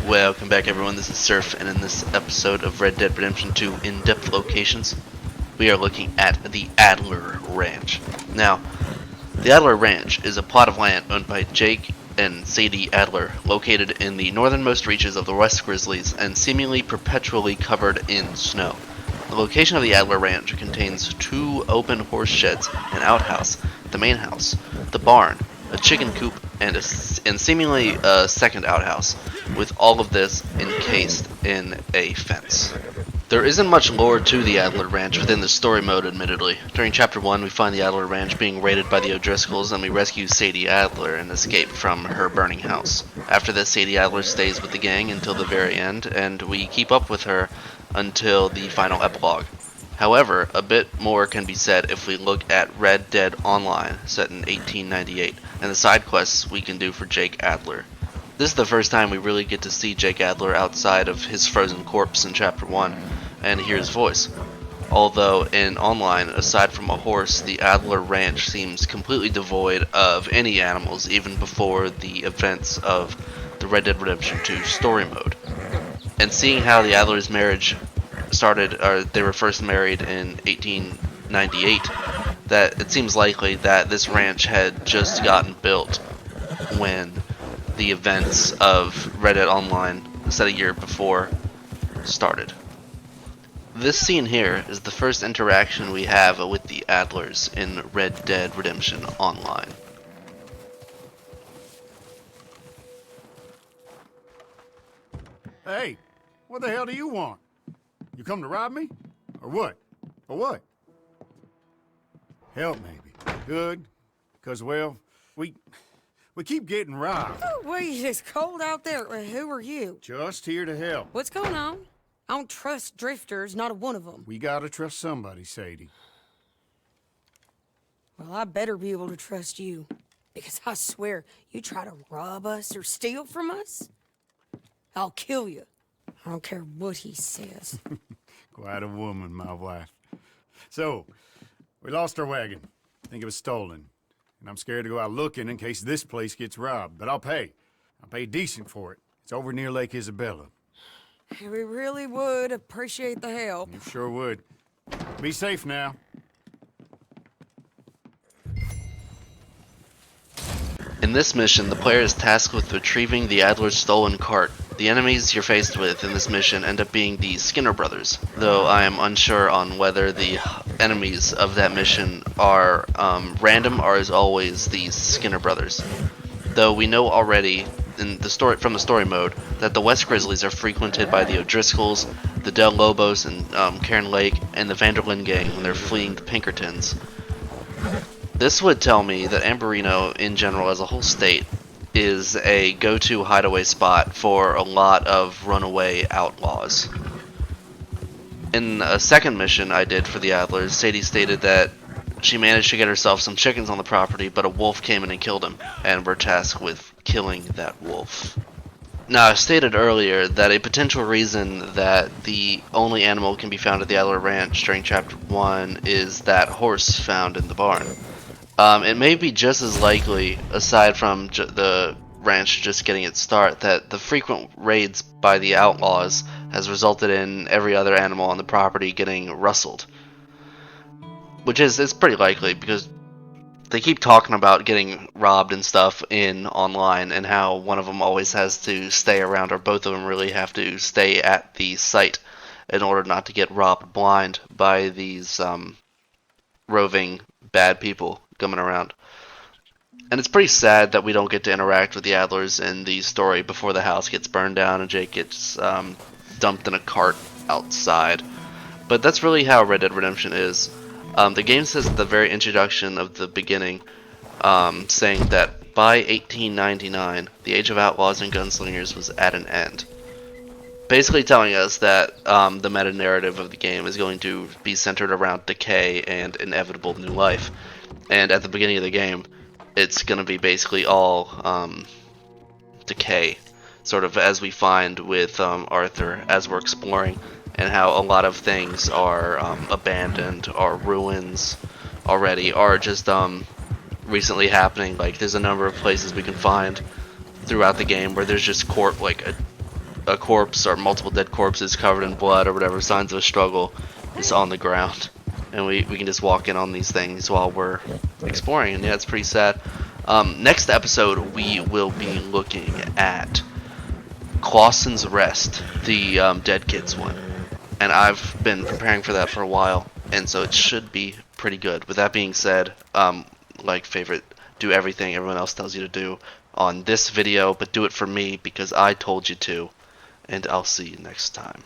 Welcome back everyone, this is Surf, and in this episode of Red Dead Redemption 2 In-Depth Locations, we are looking at the Adler Ranch. Now, the Adler Ranch is a plot of land owned by Jake and Sadie Adler, located in the northernmost reaches of the West Grizzlies and seemingly perpetually covered in snow. The location of the Adler Ranch contains 2 open horse sheds, an outhouse, the main house, the barn, a chicken coop, and seemingly a second outhouse, with all of this encased in a fence. There isn't much lore to the Adler Ranch within the story mode, admittedly. During Chapter 1, we find the Adler Ranch being raided by the O'Driscolls, and we rescue Sadie Adler and escape from her burning house. After this, Sadie Adler stays with the gang until the very end, and we keep up with her until the final epilogue. However, a bit more can be said if we look at Red Dead Online, set in 1898, and the side quests we can do for Jake Adler. This is the first time we really get to see Jake Adler outside of his frozen corpse in Chapter 1, and hear his voice. Although in Online, aside from a horse, the Adler Ranch seems completely devoid of any animals even before the events of the Red Dead Redemption 2 story mode. And seeing how the Adler's marriage started, or they were first married in 1898, that it seems likely that this ranch had just gotten built when the events of Red Dead Online, set a year before, started. This scene here is the first interaction we have with the Adlers in Red Dead Redemption Online. Hey, what the hell do you want? You come to rob me? Or what? Or what? Help, maybe. Good. Because, well, we keep getting robbed. Oh, wait, it's cold out there. Who are you? Just here to help. What's going on? I don't trust drifters, not a one of them. We gotta trust somebody, Sadie. Well, I better be able to trust you. Because I swear, you try to rob us or steal from us, I'll kill you. I don't care what he says. Quite a woman, my wife. So, we lost our wagon. Think it was stolen. And I'm scared to go out looking in case this place gets robbed. But I'll pay. I'll pay decent for it. It's over near Lake Isabella. We really would appreciate the help. You sure would. Be safe now. In this mission, the player is tasked with retrieving the Adler's stolen cart. The enemies you're faced with in this mission end up being the Skinner brothers, though I am unsure on whether the enemies of that mission are random or as always the Skinner brothers. Though we know already in the story from the story mode that the West Grizzlies are frequented by the O'Driscolls, the Del Lobos and Cairn Lake, and the Vanderlyn gang when they're fleeing the Pinkertons. This would tell me that Ambarino, in general as a whole state, is a go-to hideaway spot for a lot of runaway outlaws. In a second mission I did for the Adlers, Sadie stated that she managed to get herself some chickens on the property, but a wolf came in and killed him, and we're tasked with killing that wolf. Now, I stated earlier that a potential reason that the only animal can be found at the Adler Ranch during Chapter 1 is that horse found in the barn. It may be just as likely, aside from the ranch just getting its start, that the frequent raids by the outlaws has resulted in every other animal on the property getting rustled. Which is pretty likely, because they keep talking about getting robbed and stuff in Online, and how one of them always has to stay around, or both of them really have to stay at the site in order not to get robbed blind by these roving bad people coming around. And it's pretty sad that we don't get to interact with the Adlers in the story before the house gets burned down and Jake gets dumped in a cart outside. But that's really how Red Dead Redemption is. The game says at the very introduction of the beginning, saying that by 1899, the age of outlaws and gunslingers was at an end. Basically telling us that the meta-narrative of the game is going to be centered around decay and inevitable new life. And at the beginning of the game, it's going to be basically all decay, sort of as we find with Arthur as we're exploring, and how a lot of things are abandoned, or ruins already, or just recently happening. Like, there's a number of places we can find throughout the game where there's just a corpse or multiple dead corpses covered in blood or whatever, signs of a struggle, is on the ground. And we can just walk in on these things while we're exploring. And yeah, it's pretty sad. Next episode, we will be looking at Clausen's Rest, the Dead Kids one. And I've been preparing for that for a while, and so it should be pretty good. With that being said, like favorite, do everything everyone else tells you to do on this video, but do it for me because I told you to, and I'll see you next time.